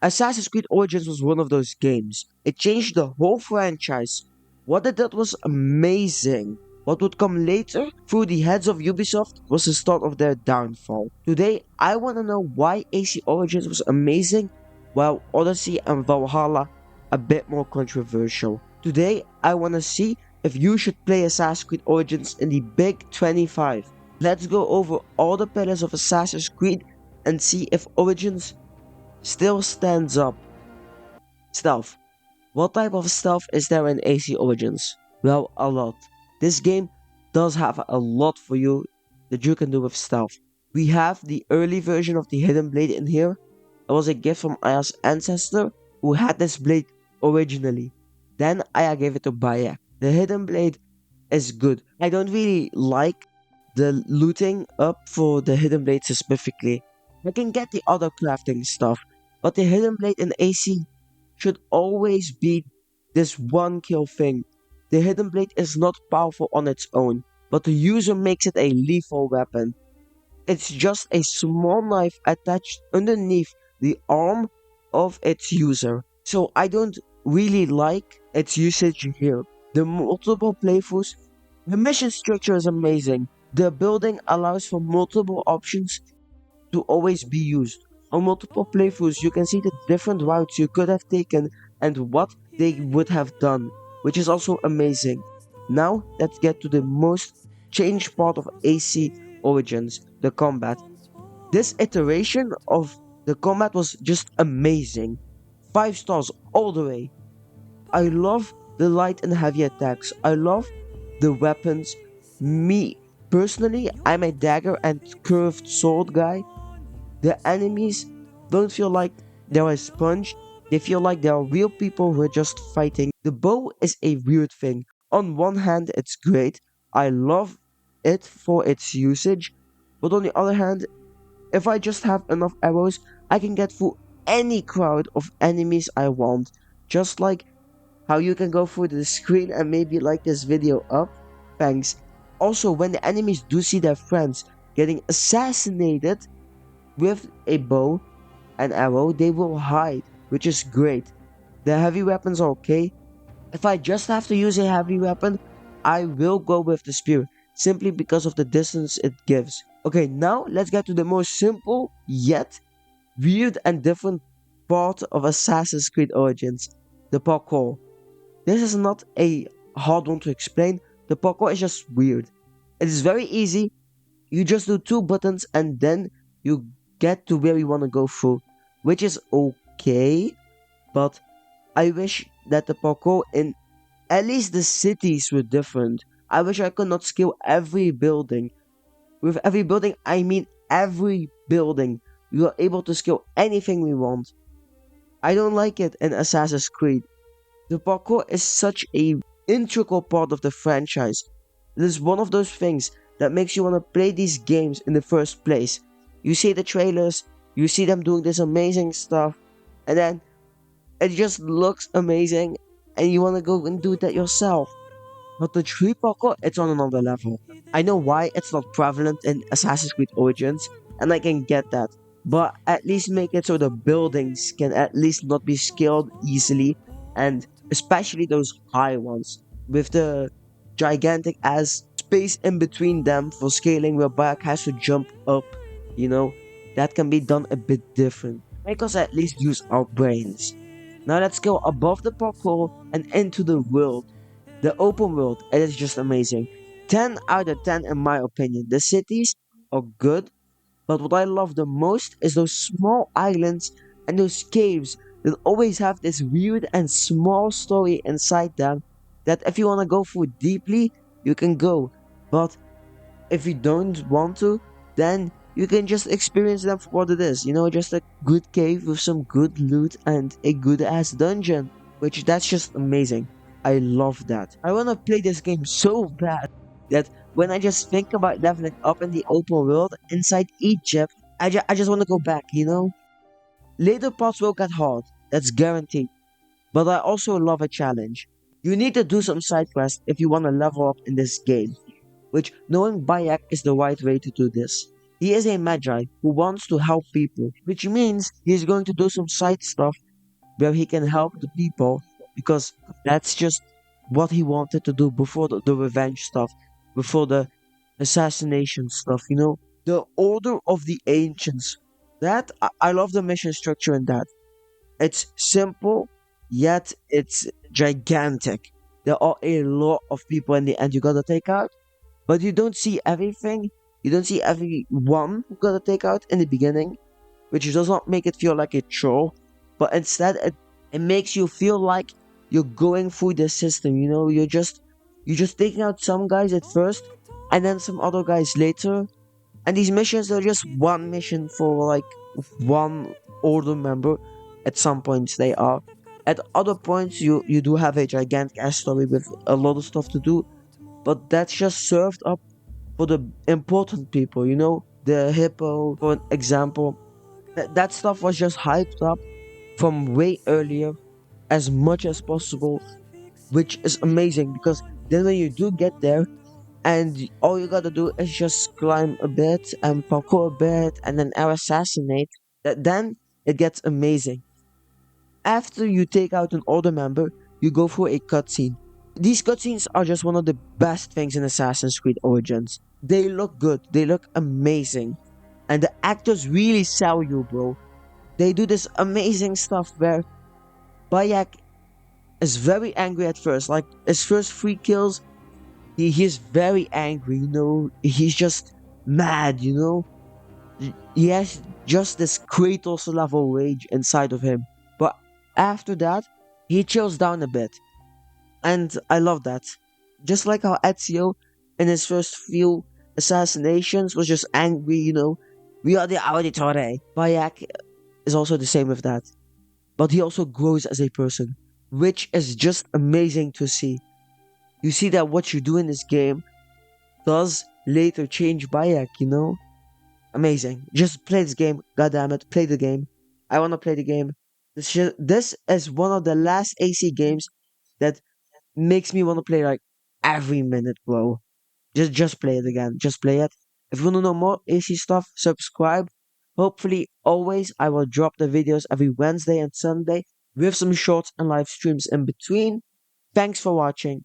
Assassin's Creed Origins was one of those games. It changed the whole franchise. What it did was amazing. What would come later, through the heads of Ubisoft, was the start of their downfall. Today, I want to know why AC Origins was amazing, while Odyssey and Valhalla a bit more controversial. Today, I want to see if you should play Assassin's Creed Origins in the Big 25. Let's go over all the pillars of Assassin's Creed and see if Origins still stands up. Stealth. What type of stealth is there in AC Origins? Well, a lot. This game does have a lot for you that you can do with stealth. We have the early version of the Hidden Blade in here. It was a gift from Aya's ancestor who had this blade originally. Then Aya gave it to Bayek. The Hidden Blade is good. I don't really like the looting up for the Hidden Blade specifically. I can get the other crafting stuff, but the Hidden Blade in AC should always be this one kill thing. The Hidden Blade is not powerful on its own, but the user makes it a lethal weapon. It's just a small knife attached underneath the arm of its user. So I don't really like its usage here. The multiple playthroughs, the mission structure is amazing. The building allows for multiple options to always be used. On multiple playthroughs, you can see the different routes you could have taken and what they would have done, which is also amazing. Now, let's get to the most changed part of AC Origins, the combat. This iteration of the combat was just amazing. 5 stars all the way. I love the light and heavy attacks. I love the weapons. Me, personally, I'm a dagger and curved sword guy. The enemies don't feel like they're a sponge. They feel like they are real people who are just fighting. The bow is a weird thing. On one hand, it's great. I love it for its usage. But on the other hand, if I just have enough arrows, I can get through any crowd of enemies I want. Just like how you can go through the screen and maybe like this video up. Thanks. Also, when the enemies do see their friends getting assassinated with a bow and arrow, they will hide, which is great. The heavy weapons are okay. If I just have to use a heavy weapon, I will go with the spear, simply because of the distance it gives. Okay, now let's get to the most simple, yet weird and different part of Assassin's Creed Origins, the parkour. This is not a hard one to explain. The parkour is just weird. It is very easy. You just do 2 buttons and then you get to where you want to go through, which is okay, but I wish that the parkour in at least the cities were different. I wish I could not scale every building. With every building, I mean every building. We are able to scale anything we want. I don't like it in Assassin's Creed. The parkour is such a integral part of the franchise. It is one of those things that makes you want to play these games in the first place. You see the trailers, you see them doing this amazing stuff, and then it just looks amazing, and you want to go and do that yourself. But the tree parkour, it's on another level. I know why it's not prevalent in Assassin's Creed Origins, and I can get that. But at least make it so the buildings can at least not be scaled easily, and especially those high ones, with the gigantic ass space in between them for scaling where Bayek has to jump up, that can be done a bit different. Make us at least use our brains. Now let's go above the parkour and into the world. The open world, it is just amazing. 10 out of 10 in my opinion. The cities are good, but what I love the most is those small islands and those caves that always have this weird and small story inside them that if you want to go through deeply, you can go. But if you don't want to, then you can just experience them for what it is. Just a good cave with some good loot and a good ass dungeon. Which that's just amazing. I love that. I want to play this game so bad that when I just think about leveling up in the open world inside Egypt, I just want to go back, Later parts will get hard, that's guaranteed. But I also love a challenge. You need to do some side quests if you want to level up in this game, which knowing Bayek is the right way to do this. He is a magi who wants to help people, which means he's going to do some side stuff where he can help the people because that's just what he wanted to do before the revenge stuff, before the assassination stuff, you know? The Order of the Ancients. I love the mission structure in that. It's simple, yet it's gigantic. There are a lot of people in the end you gotta take out, but you don't see everything. You don't see everyone you gotta take out in the beginning, which does not make it feel like a chore, but instead it makes you feel like you're going through the system, you know, you're just taking out some guys at first and then some other guys later. And these missions are just one mission for like one order member. At some points they are. At other points you do have a gigantic ass story with a lot of stuff to do, but that's just served up for the important people, you know? The hippo, for an example. That stuff was just hyped up from way earlier as much as possible, which is amazing because then when you do get there and all you gotta do is just climb a bit and parkour a bit and then air assassinate, then it gets amazing. After you take out an order member, you go for a cutscene. These cutscenes are just one of the best things in Assassin's Creed Origins. They look good, they look amazing, and the actors really sell you, bro. They do this amazing stuff where Bayek is very angry at first. Like his first three kills, he's very angry, you know. He's just mad, you know. He has just this Kratos level rage inside of him. But after that, he chills down a bit. And I love that. Just like how Ezio in his first few assassinations was just angry, you know. We are the Auditore. Bayek is also the same with that. But he also grows as a person, which is just amazing to see. You see that what you do in this game does later change Bayek, you know? Amazing. Just play this game. God damn it, play the game. I want to play the game. This is one of the last AC games that makes me want to play like every minute, bro. Just play it again. Just play it. If you want to know more AC stuff, subscribe. Hopefully, always I will drop the videos every Wednesday and Sunday with some shorts and live streams in between. Thanks for watching.